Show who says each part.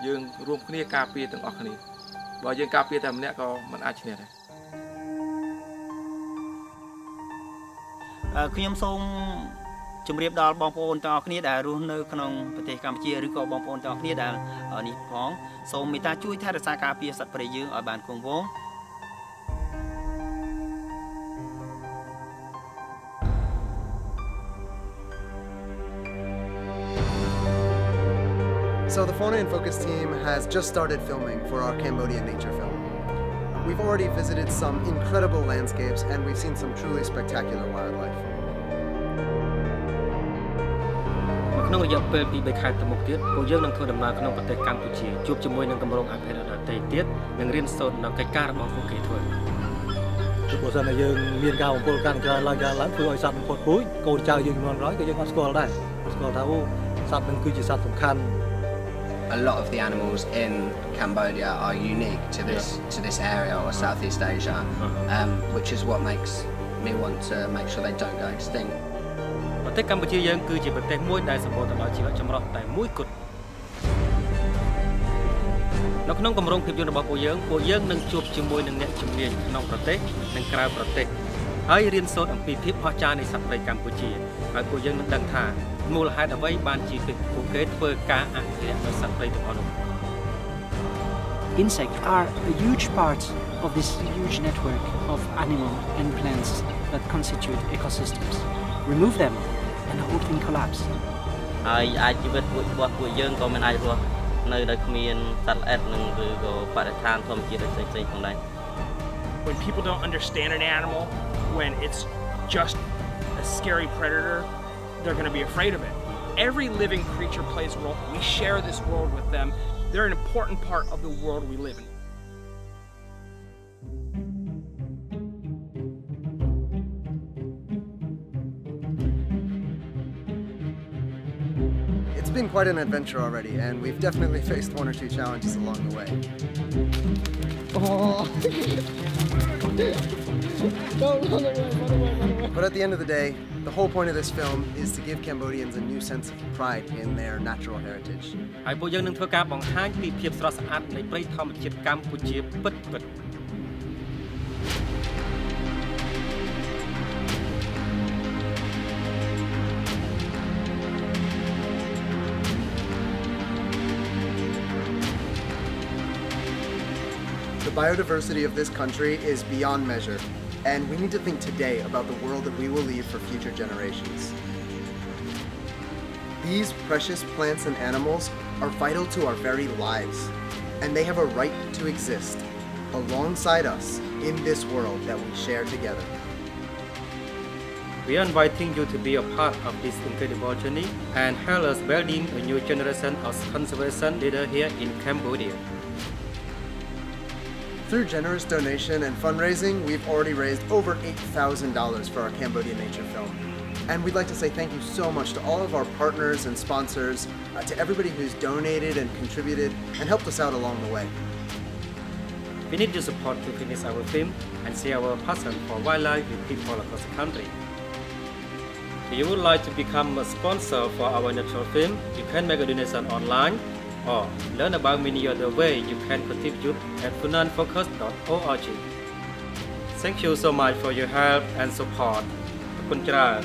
Speaker 1: dương rùm kia cà phê từng ọc này và dương cà phê tầm nè có mình ai chịu này
Speaker 2: khi em xong chụp riêng đó bom pôn to kia đã luôn nơi conประเทศ Campuchia ឬក៏បងប្អូនទាំងគ្នាដែលនេះផងសូមមេត្តាជួយថែរក្សាការពារសត្វព្រៃយើងឲ្យបានគង់វង្ស
Speaker 3: So the Fauna in Focus team has just started filming for our Cambodian nature film. We've already visited some incredible landscapes and we've seen some truly spectacular wildlife.
Speaker 4: ក្នុងរយៈពេលពី3ខែទៅមុខទៀតពួកយើងនឹងធ្វើដំណើរក្នុងប្រទេសកម្ពុជាជួបជាមួយនឹងគម្រោងអភិរក្សដទៃទៀតនិងរៀនសូត្រនៅកិច្ចការរបស់ពួកគេធ្វើព្រោះសិនតែយើងមានការបំពុលកាន់ច្រើនឡើងធ្វើឲ្យសត្វបំពុលពូជកូនចៅយើងជំនាន់ក្រោយក៏យើងអត់ស្គាល់ដែរស្គាល់ថាអូសត្វនឹងគឺជាសត្វសំខាន់
Speaker 5: A lot of the animals in Cambodia are unique to this area or Southeast Asia, which is what makes me want to make sure they don't go extinct. ប្រទេសកម្ពុជាយើងគឺជាប្រទេសមួយដែលសម្បូរទៅដោយជីវៈចម្រុះតែមួយគត់នៅក្នុងគម្រោងភាពយន្តរបស់ពួកយើងនឹងជួបជាមួយនឹងអ្នកជំនាញក្នុងប្រទេសនិងក្រៅប្រទេសហើយរៀនសូត្រអំពីភាពអស្ចារ្យនៃសត្វព្រៃកម្ពុជាហើយពួកយើងនឹងដឹងថាមូលហេតុអ្វីបានជាពួកគេធ្វើការអភិរក្សនៅសត្វព្រៃទាំងអស់នោះ
Speaker 6: Insects are a huge part of this huge network of animal and plants that constitute ecosystems. Remove them and the whole thing collapse.
Speaker 2: ហើយអាចជីវិតរបស់ពួកយើងក៏មិនអាចរស់នៅដោយគ្មានសត្វល្អិតនិងឬក៏បរិស្ថានធម្មជាតិផ្សេងៗផងដែរ
Speaker 7: When people don't understand an animal, when it's just a scary predator, they're going to be afraid of it. Every living creature plays a role. We share this world with them. They're an important part of the world we live in.
Speaker 3: It's been quite an adventure already, and we've definitely faced one or two challenges along the way. Oh. But at the end of the day, the whole point of this film is to give Cambodians a new sense of pride in their natural heritage.
Speaker 4: ហើយពួកយើងនឹងធ្វើការបង្ហាញពីភាពស្រស់ស្អាតនៃព្រៃធម្មជាតិកម្ពុជាពិតៗ
Speaker 3: The biodiversity of this country is beyond measure, and we need to think today about the world that we will leave for future generations. These precious plants and animals are vital to our very lives, and they have a right to exist alongside us in this world that we share together.
Speaker 4: We are inviting you to be a part of this incredible journey and help us building a new generation of conservation leaders here in Cambodia.
Speaker 3: Through generous donation and fundraising, we've already raised over $8,000 for our Cambodian nature film. And we'd like to say thank you so much to all of our partners and sponsors, to everybody who's donated and contributed and helped us out along the way.
Speaker 4: We need your support to finish our film and share our passion for wildlife with people across the country. If you would like to become a sponsor for our natural film, you can make a donation online or learn about many other ways you can contribute at funanfocus.org. Thank you so much for your help and support. ขอบคุณครับ